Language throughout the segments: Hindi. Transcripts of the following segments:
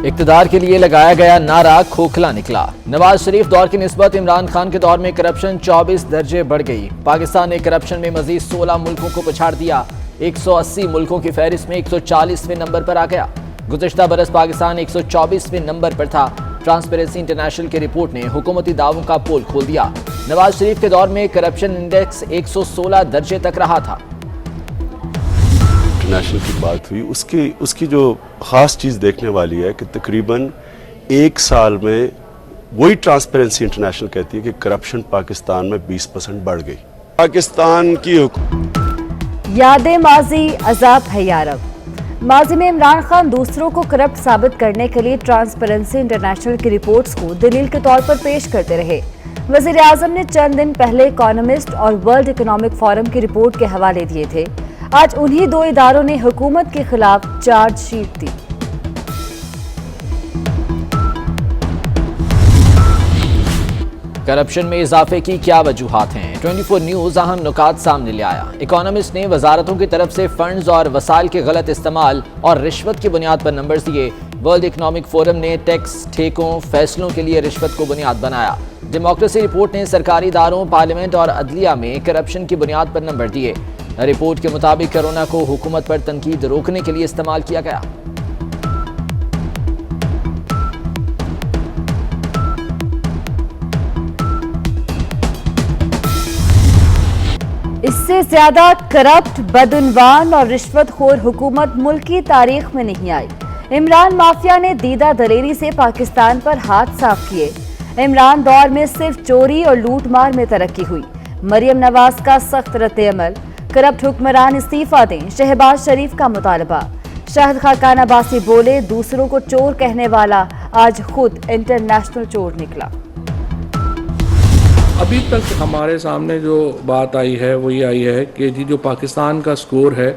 इक़्तिदार के लिए लगाया गया नारा खोखला निकला। नवाज शरीफ दौर की निस्बत इमरान खान के दौर में करप्शन 24 दर्जे बढ़ गई। पाकिस्तान ने करप्शन में मजीद 16 मुल्कों को पछाड़ दिया। 180 मुल्कों की फहरिस्त में 140वें नंबर पर आ गया। गुज़िश्ता बरस पाकिस्तान 124वें नंबर पर था। ट्रांसपेरेंसी इंटरनेशनल की रिपोर्ट ने हुकूमती दावों का पोल खोल दिया। नवाज शरीफ के दौर में करप्शन इंडेक्स 116 दर्जे तक रहा था। इंटरनेशनल की बात हुई, उसकी जो ख़ास चीज़ देखने वाली है कि तकरीबन एक साल में वही ट्रांसपेरेंसी इंटरनेशनल कहती है कि करप्शन पाकिस्तान में 20% बढ़ गई। पाकिस्तान की यादें माजी, अजाब है यारब। माजी में इमरान खान दूसरों को करप्ट साबित करने के लिए ट्रांसपेरेंसी इंटरनेशनल की रिपोर्ट्स को दलील के तौर पर पेश करते रहे। वज़ीर आज़म ने चंद दिन पहले इकोनॉमिस्ट और वर्ल्ड इकोनॉमिक फोरम की रिपोर्ट के हवाले दिए थे। आज उन्हीं दो इदारों ने हुकूमत के खिलाफ चार्जशीट दी। करप्शन में इजाफे की क्या वजूहात हैं? 24 न्यूज अहम नुकात सामने ले आया। इकोनॉमिस्ट ने वजारतों की तरफ से फंड्स और वसाइल के गलत इस्तेमाल और रिश्वत की बुनियाद पर नंबर्स दिए। वर्ल्ड इकोनॉमिक फोरम ने टैक्स, ठेकों, फैसलों के लिए रिश्वत को बुनियाद बनाया। डेमोक्रेसी रिपोर्ट ने सरकारी इदारों, पार्लियामेंट और अदलिया में करप्शन की बुनियाद पर नंबर दिए। रिपोर्ट के मुताबिक कोरोना को हुकूमत पर तनकीद रोकने के लिए इस्तेमाल किया गया। इससे ज्यादा करप्ट, बदउनवान और रिश्वतखोर हुकूमत मुल्क की तारीख में नहीं आई। इमरान माफिया ने दीदा दलेरी से पाकिस्तान पर हाथ साफ किए। इमरान दौर में सिर्फ चोरी और लूट मार में तरक्की हुई। मरियम नवाज का सख्त रद्द-ए-अमल। करप्ट हुक्मरान इस्तीफा दें, शहबाज शरीफ का मुतालबा। शाहिद खाकान अब्बासी बोले, दूसरों को चोर कहने वाला आज खुद इंटरनेशनल चोर निकला। अभी तक हमारे सामने जो बात आई है वो ये आई है कि जी जो पाकिस्तान का स्कोर है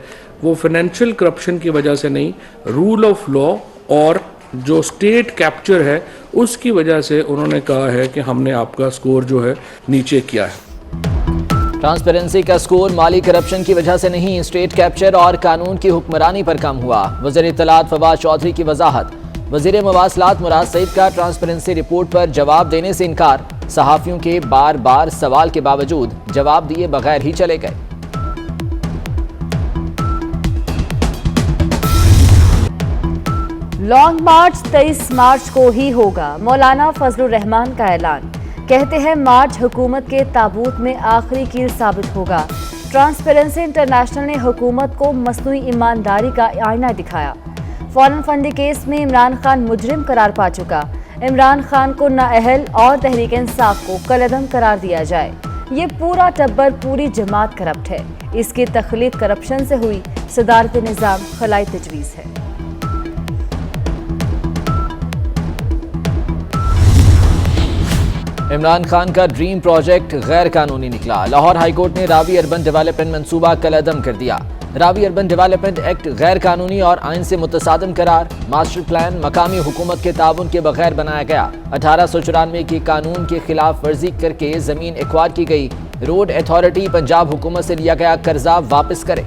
वो फाइनेंशियल करप्शन की वजह से नहीं, रूल ऑफ लॉ और जो स्टेट कैप्चर है उसकी वजह से उन्होंने कहा है कि हमने आपका स्कोर जो है नीचे किया है। ट्रांसपेरेंसी का स्कोर माली करप्शन की वजह से नहीं, स्टेट कैप्चर और कानून की हुक्मरानी पर कम हुआ। वज़ीर इत्तलात फवाद चौधरी की वजाहत। वज़ीर मवासलात मुराद सईद का ट्रांसपेरेंसी रिपोर्ट पर जवाब देने से इनकार। सहाफ़ियों के बार बार सवाल के बावजूद जवाब दिए बगैर ही चले गए। लॉन्ग मार्च 23 मार्च को ही होगा, मौलाना फजलुर रहमान का ऐलान। कहते हैं मार्च हुकूमत के ताबूत में आखिरी कील साबित होगा। ट्रांसपेरेंसी इंटरनेशनल ने हुकूमत को मसनूई ईमानदारी का आईना दिखाया। फॉरेन फंडिंग केस में इमरान खान मुजरिम करार पा चुका। इमरान खान को नाअहल और तहरीक इंसाफ को कलअदम करार दिया जाए। ये पूरा टब्बर, पूरी जमात करप्ट है। इसकी तख्लीक करप्शन से हुई। सदारत निज़ाम खलाई तजवीज़ है। इमरान खान का ड्रीम प्रोजेक्ट गैर कानूनी निकला। लाहौर हाईकोर्ट ने रावी अर्बन डेवलपमेंट मंसूबा कलअदम कर दिया। रावी अर्बन डेवलपमेंट एक्ट गैर कानूनी और आइन से मुतसादिम करार। मास्टर प्लान मकामी हुकूमत के ताउन के बगैर बनाया गया। 1894 के कानून की खिलाफ वर्जी करके जमीन एक्वायर की गई। रोड अथॉरिटी पंजाब हुकूमत से लिया गया कर्जा वापस करे।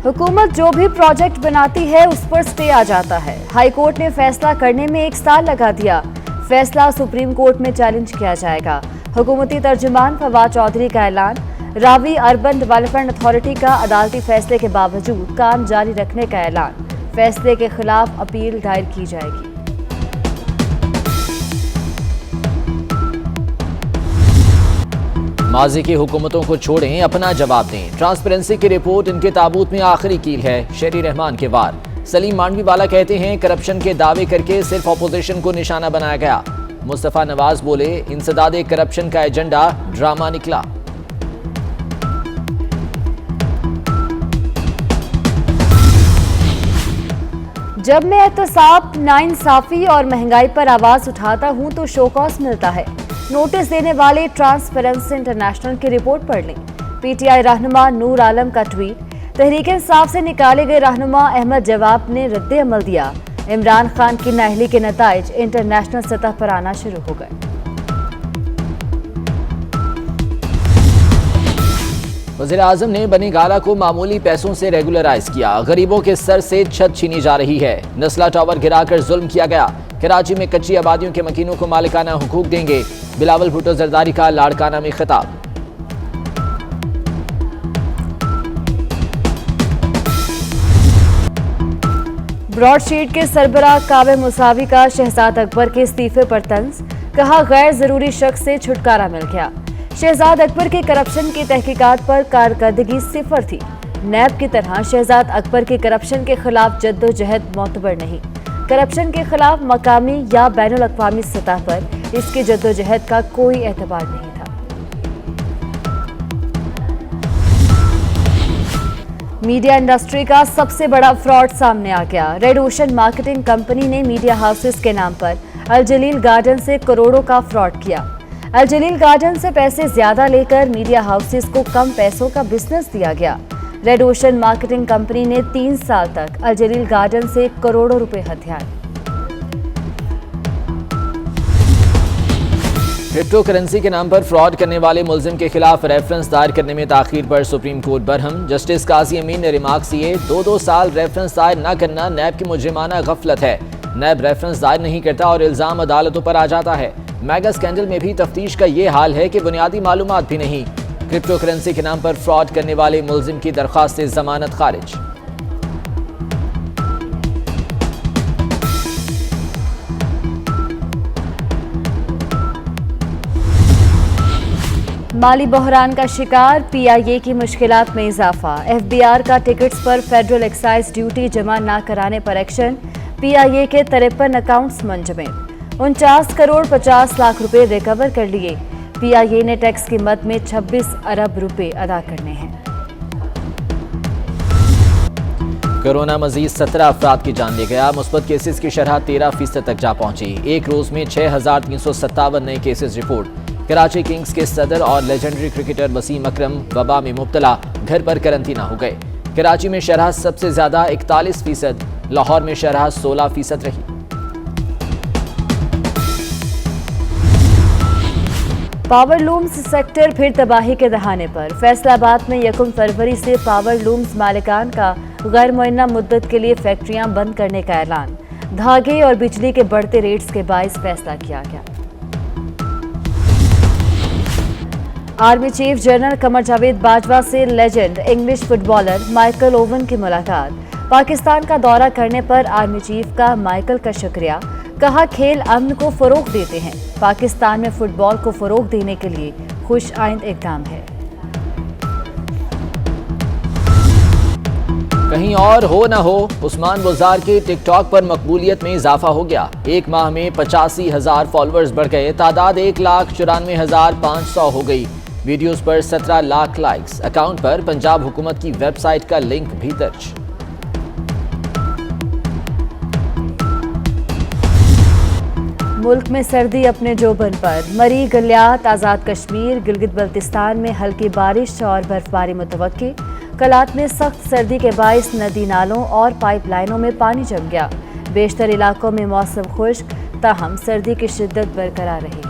हुकूमत जो भी प्रोजेक्ट बनाती है उस पर स्टे आ जाता है। हाईकोर्ट ने फैसला करने में 1 साल लगा दिया। फैसला सुप्रीम कोर्ट में चैलेंज किया जाएगा। हुकूमती तर्जुमान फवाद चौधरी का ऐलान। रावी अर्बन डेवलपमेंट अथॉरिटी का अदालती फैसले के बावजूद काम जारी रखने का ऐलान। फैसले के खिलाफ अपील दायर की जाएगी। माजी की हुकूमतों को छोड़ें, अपना जवाब दें। ट्रांसपेरेंसी की रिपोर्ट इनके ताबूत में आखिरी कील है। शेरी रहमान के वार। सलीम मांडवी वाला कहते हैं करप्शन के दावे करके सिर्फ अपोजिशन को निशाना बनाया गया। मुस्तफा नवाज बोले, इंसदादे करप्शन का एजेंडा ड्रामा निकला। जब मैं एहतसाब, नाइंसाफी और महंगाई पर आवाज उठाता हूं तो शोकॉस मिलता है। नोटिस देने वाले ट्रांसपेरेंसी इंटरनेशनल की रिपोर्ट पढ़ लें। पीटीआई रहनुमा नूर आलम का ट्वीट। तहरीक इंसाफ से निकाले गए रहनुमा अहमद जवाब ने रद्द-ए-अमल दिया। इमरान खान की नाअहली के नताइज इंटरनेशनल सतह पर आना शुरू हो गए। वज़ीर आज़म ने बनी गाला को मामूली पैसों से रेगुलराइज किया। गरीबों के सर से छत छीनी जा रही है। नस्ला टावर गिराकर जुल्म किया गया। कराची में कच्ची आबादियों के मकीनों को मालिकाना हुकूक देंगे। बिलावल भुट्टो जरदारी का लाड़काना में खिताब। ब्रॉडशीट के सरबराह काबे मुसावी का शहजाद अकबर के इस्तीफे पर तंज, कहा गैर जरूरी शख्स से छुटकारा मिल गया। शहजाद अकबर के करप्शन की तहकीकात पर कारकर्दगी सिफर थी। नैब की तरह शहजाद अकबर के करप्शन के खिलाफ जद्दोजहद मोतबर नहीं। करप्शन के खिलाफ मकामी या बैनुल अक़वामी सतह पर इसकी जद्दोजहद का कोई एतबार नहीं था। मीडिया इंडस्ट्री का सबसे बड़ा फ्रॉड सामने आ गया। रेड ओशन मार्केटिंग कंपनी ने मीडिया हाउसेस के नाम पर अल जलील गार्डन से करोड़ों का फ्रॉड किया। अल जलील गार्डन से पैसे ज्यादा लेकर मीडिया हाउसेस को कम पैसों का बिजनेस दिया गया। रेड ओशन मार्केटिंग कंपनी ने 3 साल तक अल जलील गार्डन से करोड़ों रुपए हथियाए। क्रिप्टो करेंसी के नाम पर फ्रॉड करने वाले मुलजिम के खिलाफ रेफरेंस दायर करने में ताखीर पर सुप्रीम कोर्ट बरहम। जस्टिस काजी अमीन ने रिमार्क्स दिए, 2-2 साल रेफरेंस दायर न करना नैब की मुजरिमाना गफलत है। नैब रेफरेंस दायर नहीं करता और इल्जाम अदालतों पर आ जाता है। मेगा स्कैंडल में भी तफ्तीश का ये हाल है कि बुनियादी मालूमात भी नहीं। क्रिप्टो करेंसी के नाम पर फ्रॉड करने वाले मुलजिम की दरख्वास्त से जमानत खारिज। माली बहरान का शिकार, पीआईए की मुश्किलात में इजाफा। एफबीआर का टिकट्स पर फेडरल एक्साइज ड्यूटी जमा न कराने पर एक्शन। पीआईए के 53 अकाउंट्स मंजमे। 49 करोड़ 50 लाख रुपए रिकवर कर लिए। पीआईए ने टैक्स की मद में 26 अरब रुपए अदा करने हैं। कोरोना मजीद 17 अफराद की जान ले गया। मुस्बत केसेस की शरह 13% तक जा पहुंची। एक रोज में 6,357 नए केसेस रिपोर्ट। कराची किंग्स के सदर और लेजेंडरी क्रिकेटर वसीम अकरम वबा में मुब्तला, घर पर करंतना हो गए। कराची में शरह सबसे ज्यादा 41%, लाहौर में शरह 16% रही। पावर लूम्स सेक्टर फिर तबाही के दहाने पर। फैसलाबाद में 1 फरवरी से पावर लूम्स मालिकान का गैर मुअय्यना मुद्दत के लिए फैक्ट्रियां बंद करने का ऐलान। धागे और बिजली के बढ़ते रेट्स के बाइस फैसला किया गया। Army chief general Qamar Javed Bajwa से legend English footballer Michael oven की मुलाकात। पाकिस्तान का दौरा करने पर आर्मी चीफ का माइकल का शुक्रिया। कहा, खेल अमन को फरोग देते हैं। पाकिस्तान में फुटबॉल को फरोग देने के लिए खुश आइंद इक़दाम है। कहीं और हो न हो, उस्मान बुज़ार के टिकटॉक पर मकबूलियत में इजाफा हो गया। एक माह में 85,000 फॉलोअर्स बढ़ गए। तादाद 1,94,500 हो गई। वीडियोस पर 17 लाख लाइक्स। अकाउंट पर पंजाब हुकूमत की वेबसाइट का लिंक भी दर्ज। मुल्क में सर्दी अपने जोबन पर। मरी गलियात, आज़ाद कश्मीर, गिलगित बल्तिस्तान में हल्की बारिश और बर्फबारी मुतवक्की। कलात में सख्त सर्दी के बाइस नदी नालों और पाइपलाइनों में पानी जम गया। बेशतर इलाकों में मौसम खुश्क, ताहम सर्दी की शिद्दत बरकरार रहेगी।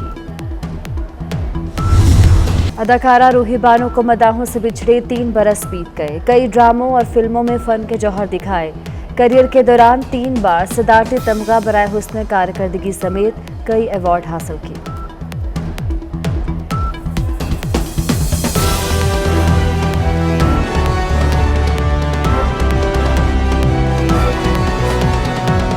अदाकारा रूही बानो को मदाहों से बिछड़े 3 बरस बीत गए। कई ड्रामों और फिल्मों में फन के जौहर दिखाए। करियर के दौरान 3 बार सदारती तमगा बराए हुस्न कारकर्दगी समेत कई अवार्ड हासिल किए।